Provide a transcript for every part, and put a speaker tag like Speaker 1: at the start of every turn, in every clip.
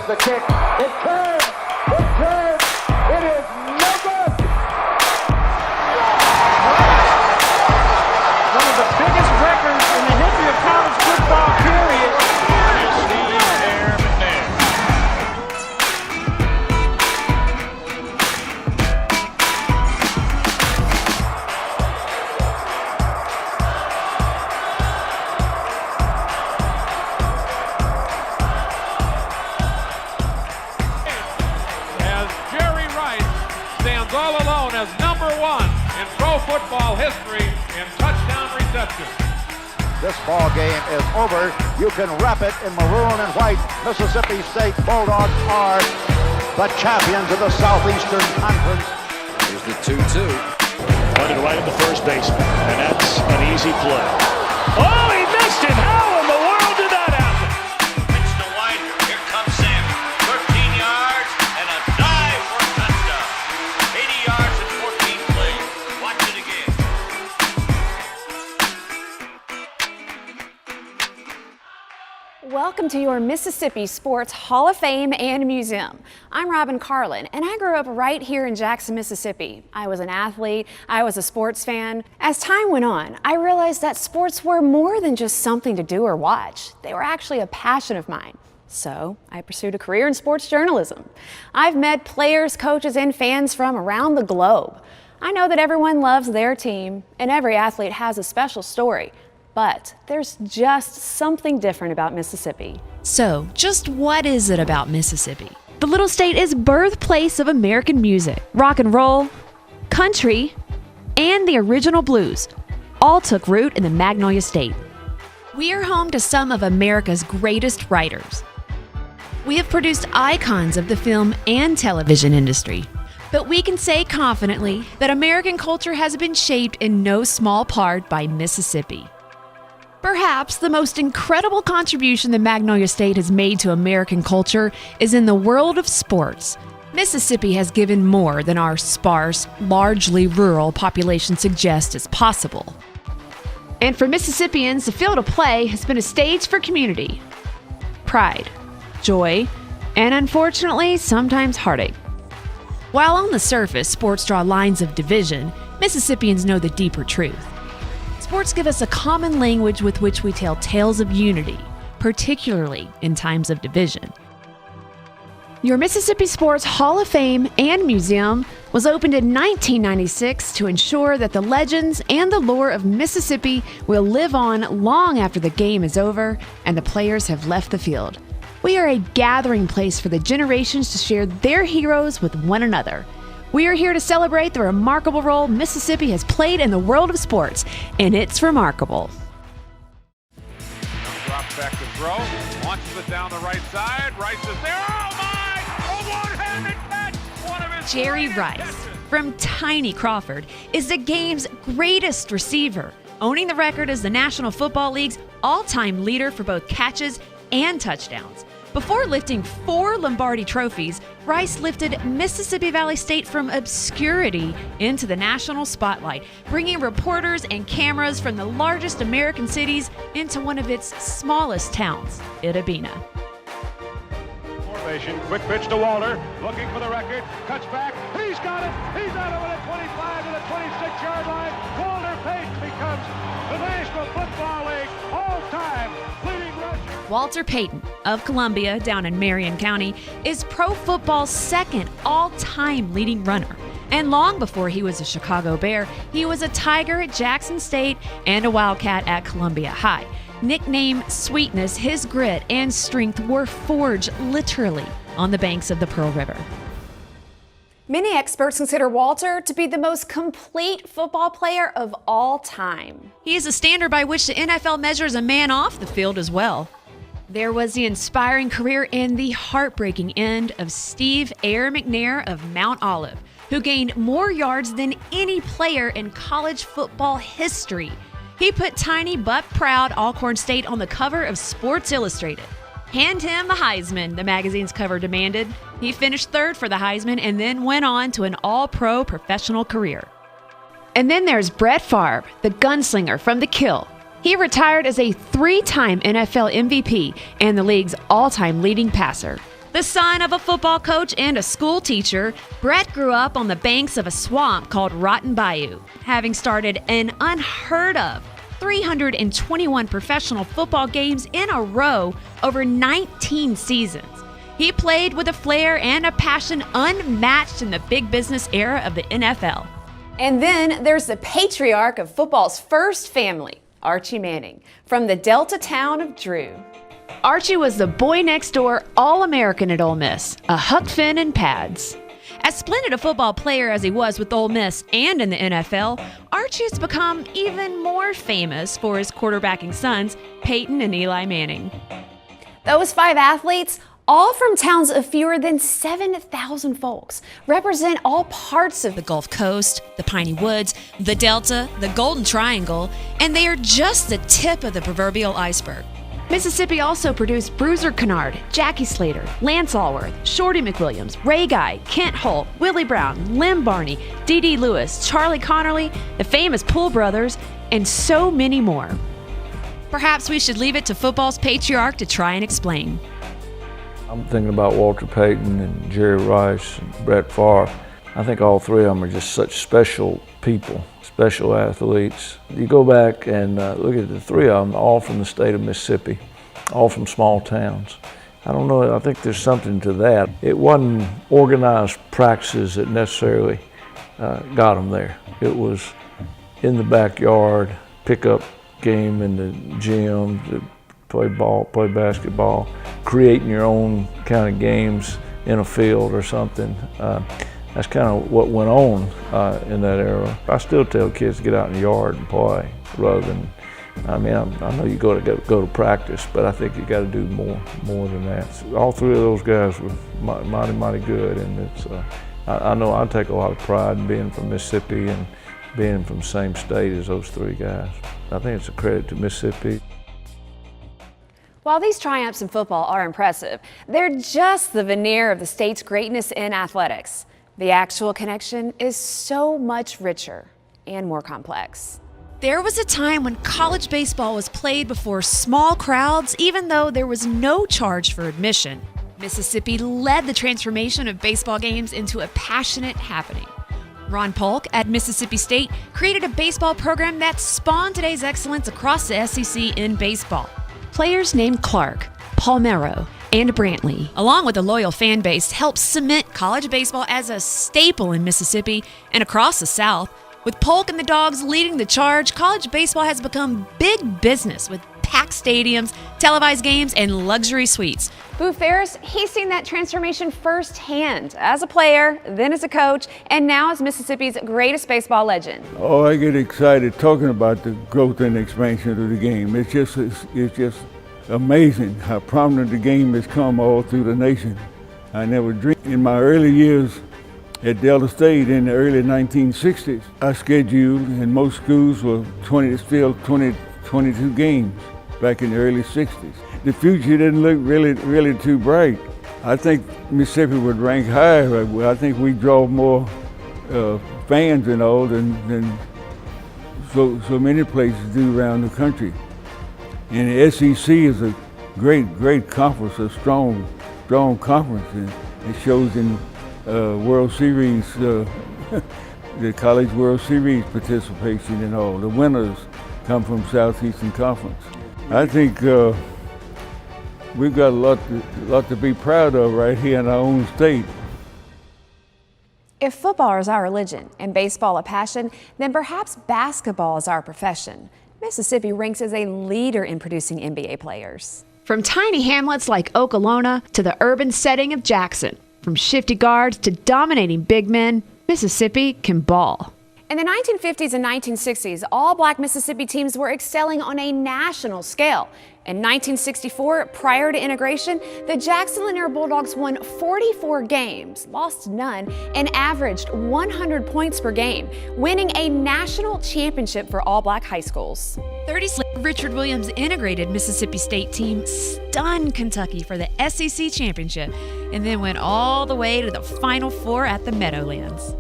Speaker 1: Here's the kick. It turns. It turns. It is no good.
Speaker 2: One of the biggest records in the history of college football, period.
Speaker 3: Steve Air McNair. As Jerry Rice stands all alone as number one in pro football history in touchdown reception.
Speaker 1: This ball game is over. You can wrap it in maroon and white. Mississippi State Bulldogs are the champions of the Southeastern Conference.
Speaker 4: Here's the 2-2.
Speaker 5: Pointed right at the first baseman, and that's an easy play. Oh, he missed it! How in the world did that happen?
Speaker 6: Pitch to Winder. Here comes Sammy. 13 yards and a dive for a touchdown. 80 yards and 14 plays. Watch it again.
Speaker 7: Welcome to your Mississippi Sports Hall of Fame and Museum. I'm Robin Carlin, and I grew up right here in Jackson, Mississippi. I was an athlete, I was a sports fan. As time went on, I realized that sports were more than just something to do or watch. They were actually a passion of mine. So I pursued a career in sports journalism. I've met players, coaches, and fans from around the globe. I know that everyone loves their team, and every athlete has a special story. But there's just something different about Mississippi.
Speaker 8: So, just what is it about Mississippi? The little state is birthplace of American music. Rock and roll, country, and the original blues all took root in the Magnolia State. We are home to some of America's greatest writers. We have produced icons of the film and television industry. But we can say confidently that American culture has been shaped in no small part by Mississippi. Perhaps the most incredible contribution the Magnolia State has made to American culture is in the world of sports. Mississippi has given more than our sparse, largely rural population suggests is possible. And for Mississippians, the field of play has been a stage for community, pride, joy, and unfortunately, sometimes heartache. While on the surface, sports draw lines of division, Mississippians know the deeper truth. Sports give us a common language with which we tell tales of unity, particularly in times of division. Your Mississippi Sports Hall of Fame and Museum was opened in 1996 to ensure that the legends and the lore of Mississippi will live on long after the game is over and the players have left the field. We are a gathering place for the generations to share their heroes with one another. We are here to celebrate the remarkable role Mississippi has played in the world of sports, and it's remarkable.
Speaker 3: Drops back to throw. Launches it down the right side. Rice is there. Oh, my! A one-handed catch! One of his
Speaker 8: Jerry Rice,
Speaker 3: catches.
Speaker 8: from Tiny Crawford, is the game's greatest receiver, owning the record as the National Football League's all-time leader for both catches and touchdowns. Before lifting 4 Lombardi trophies, Rice lifted Mississippi Valley State from obscurity into the national spotlight, bringing reporters and cameras from the largest American cities into one of its smallest towns, Itta Bena.
Speaker 3: Formation, quick pitch to Walter, looking for the record, cuts back, he's got it, he's out of it at 25 to the 26-yard line. Walter Payton becomes the National Football League all-time leading rusher.
Speaker 8: Walter Payton of Columbia down in Marion County is pro football's second all-time leading runner. And long before he was a Chicago Bear, he was a Tiger at Jackson State and a Wildcat at Columbia High. Nicknamed Sweetness, his grit and strength were forged literally on the banks of the Pearl River.
Speaker 7: Many experts consider Walter to be the most complete football player of all time.
Speaker 8: He is a standard by which the NFL measures a man off the field as well. There was the inspiring career and the heartbreaking end of Steve Air McNair of Mount Olive, who gained more yards than any player in college football history. He put tiny but proud Alcorn State on the cover of Sports Illustrated. Hand him the Heisman, the magazine's cover demanded. He finished third for the Heisman and then went on to an all-pro professional career. And then there's Brett Favre, the gunslinger from the Kill. He retired as a 3-time NFL MVP and the league's all-time leading passer. The son of a football coach and a school teacher, Brett grew up on the banks of a swamp called Rotten Bayou, having started an unheard of 321 professional football games in a row over 19 seasons. He played with a flair and a passion unmatched in the big business era of the NFL.
Speaker 7: And then there's the patriarch of football's first family, Archie Manning, from the Delta town of Drew.
Speaker 8: Archie was the boy next door All-American at Ole Miss, a Huck Finn in pads. As splendid a football player as he was with Ole Miss and in the NFL, Archie has become even more famous for his quarterbacking sons, Peyton and Eli Manning.
Speaker 7: Those 5 athletes, all from towns of fewer than 7,000 folks, represent all parts of
Speaker 8: The Gulf Coast, the Piney Woods, the Delta, the Golden Triangle, and they are just the tip of the proverbial iceberg. Mississippi also produced Bruiser Kennard, Jackie Slater, Lance Allworth, Shorty McWilliams, Ray Guy, Kent Hull, Willie Brown, Lem Barney, D.D. Lewis, Charlie Connerly, the famous Poole brothers, and so many more. Perhaps we should leave it to football's patriarch to try and explain.
Speaker 4: I'm thinking about Walter Payton and Jerry Rice and Brett Favre. I think all 3 of them are just such special people, special athletes. You go back and look at the 3 of them, all from the state of Mississippi, all from small towns. I don't know, I think there's something to that. It wasn't organized practices that necessarily got them there. It was in the backyard, pickup game in the gym, play ball, play basketball, creating your own kind of games in a field or something. That's kind of what went on in that era. I still tell kids to get out in the yard and play rather than, I mean, I know you go to practice, but I think you got to do more than that. So all 3 of those guys were mighty good, and it's, I know I take a lot of pride in being from Mississippi and being from the same state as those 3 guys. I think it's a credit to Mississippi.
Speaker 7: While these triumphs in football are impressive, they're just the veneer of the state's greatness in athletics. The actual connection is so much richer and more complex.
Speaker 8: There was a time when college baseball was played before small crowds, even though there was no charge for admission. Mississippi led the transformation of baseball games into a passionate happening. Ron Polk at Mississippi State created a baseball program that spawned today's excellence across the SEC in baseball. Players named Clark, Palmero, and Brantley, along with a loyal fan base, helped cement college baseball as a staple in Mississippi and across the South. With Polk and the Dogs leading the charge, college baseball has become big business with packed stadiums, televised games, and luxury suites.
Speaker 7: Boo Ferris, he's seen that transformation firsthand as a player, then as a coach, and now as Mississippi's greatest baseball legend.
Speaker 9: Oh, I get excited talking about the growth and expansion of the game. It's just amazing how prominent the game has come all through the nation. I never dreamed in my early years at Delta State in the early 1960s. I scheduled, and most schools were 22 games back in the early 60s. The future didn't look really too bright. I think Mississippi would rank higher. I think we draw more fans and all than so many places do around the country. And the SEC is a great conference, a strong conference, and it shows in World Series, the College World Series participation and all. The winners come from Southeastern Conference. I think we've got a lot to be proud of right here in our own state.
Speaker 7: If football is our religion and baseball a passion, then perhaps basketball is our profession. Mississippi ranks as a leader in producing NBA players.
Speaker 8: From tiny hamlets like Okolona to the urban setting of Jackson, from shifty guards to dominating big men, Mississippi can ball.
Speaker 7: In the 1950s and 1960s, all black Mississippi teams were excelling on a national scale. In 1964, prior to integration, the Jackson Lanier Bulldogs won 44 games, lost none, and averaged 100 points per game, winning a national championship for all black high schools.
Speaker 8: 30 Richard Williams' integrated Mississippi State team stunned Kentucky for the SEC championship and then went all the way to the Final Four at the Meadowlands.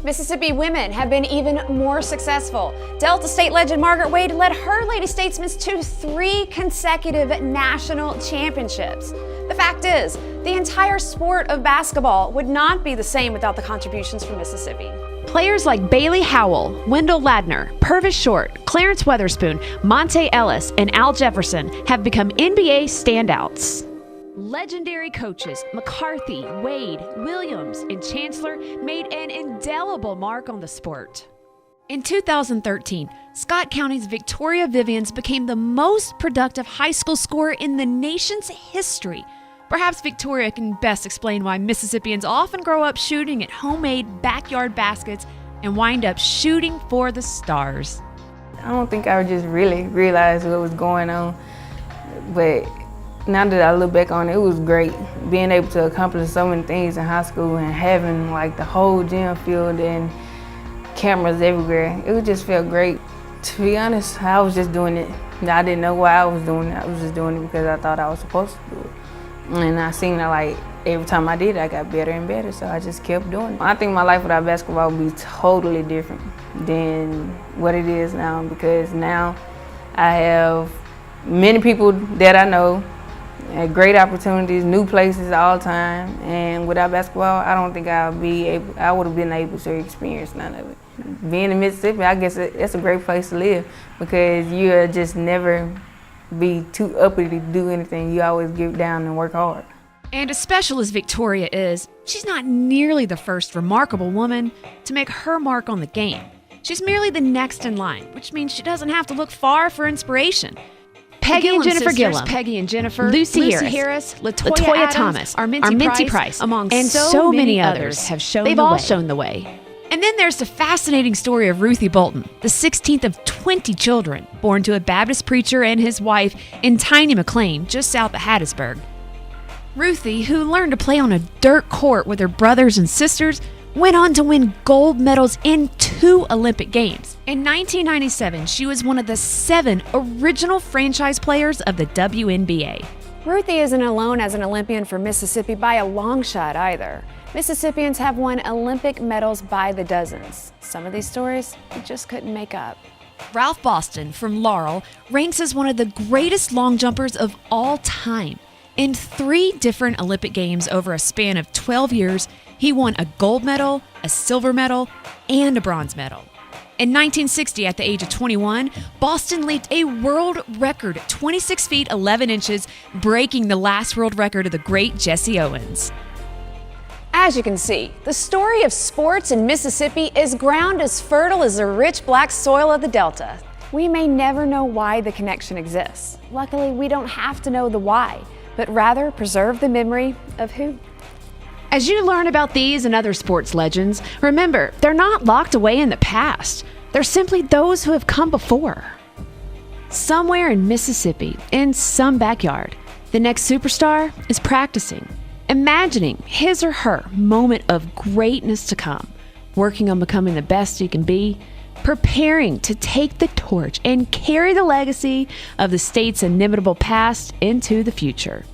Speaker 7: Mississippi women have been even more successful. Delta State legend Margaret Wade led her Lady Statesmen to 3 consecutive national championships. The fact is, the entire sport of basketball would not be the same without the contributions from Mississippi.
Speaker 8: Players like Bailey Howell, Wendell Ladner, Purvis Short, Clarence Weatherspoon, Monte Ellis, and Al Jefferson have become NBA standouts. Legendary coaches McCarthy, Wade, Williams, and Chancellor made an indelible mark on the sport. In 2013, Scott County's Victoria Vivians became the most productive high school scorer in the nation's history. Perhaps Victoria can best explain why Mississippians often grow up shooting at homemade backyard baskets and wind up shooting for the stars.
Speaker 10: I don't think I just really realized what was going on, but now that I look back on it, it was great being able to accomplish so many things in high school and having like the whole gym field and cameras everywhere. It would just felt great. To be honest, I was just doing it. I didn't know why I was doing it. I was just doing it because I thought I was supposed to do it. And I seen that like every time I did it, I got better and better, so I just kept doing it. I think my life without basketball would be totally different than what it is now, because now I have many people that I know, and great opportunities, new places all the time, and without basketball, I don't think I would have been able to experience none of it. Being in Mississippi, I guess it's a great place to live because you'll just never be too uppity to do anything. You always get down and work hard.
Speaker 8: And as special as Victoria is, she's not nearly the first remarkable woman to make her mark on the game. She's merely the next in line, which means she doesn't have to look far for inspiration. Peggy and Jennifer Gillum,
Speaker 7: Peggy and Jennifer,
Speaker 8: Lucy Harris, LaToya Thomas, Arminty Price, among so many others have shown the way. They've all shown the way. And then there's the fascinating story of Ruthie Bolton, the 16th of 20 children, born to a Baptist preacher and his wife in Tiny McLean, just south of Hattiesburg. Ruthie, who learned to play on a dirt court with her brothers and sisters, went on to win gold medals in 2 Olympic Games. In 1997, she was one of the 7 original franchise players of the WNBA.
Speaker 7: Ruthie isn't alone as an Olympian for Mississippi by a long shot either. Mississippians have won Olympic medals by the dozens. Some of these stories we just couldn't make up.
Speaker 8: Ralph Boston from Laurel ranks as one of the greatest long jumpers of all time. In 3 different Olympic Games over a span of 12 years, he won a gold medal, a silver medal, and a bronze medal. In 1960, at the age of 21, Boston leaped a world record 26 feet 11 inches, breaking the last world record of the great Jesse Owens.
Speaker 7: As you can see, the story of sports in Mississippi is ground as fertile as the rich black soil of the Delta. We may never know why the connection exists. Luckily, we don't have to know the why, but rather preserve the memory of who.
Speaker 8: As you learn about these and other sports legends, remember, they're not locked away in the past. They're simply those who have come before. Somewhere in Mississippi, in some backyard, the next superstar is practicing, imagining his or her moment of greatness to come, working on becoming the best he can be, preparing to take the torch and carry the legacy of the state's inimitable past into the future.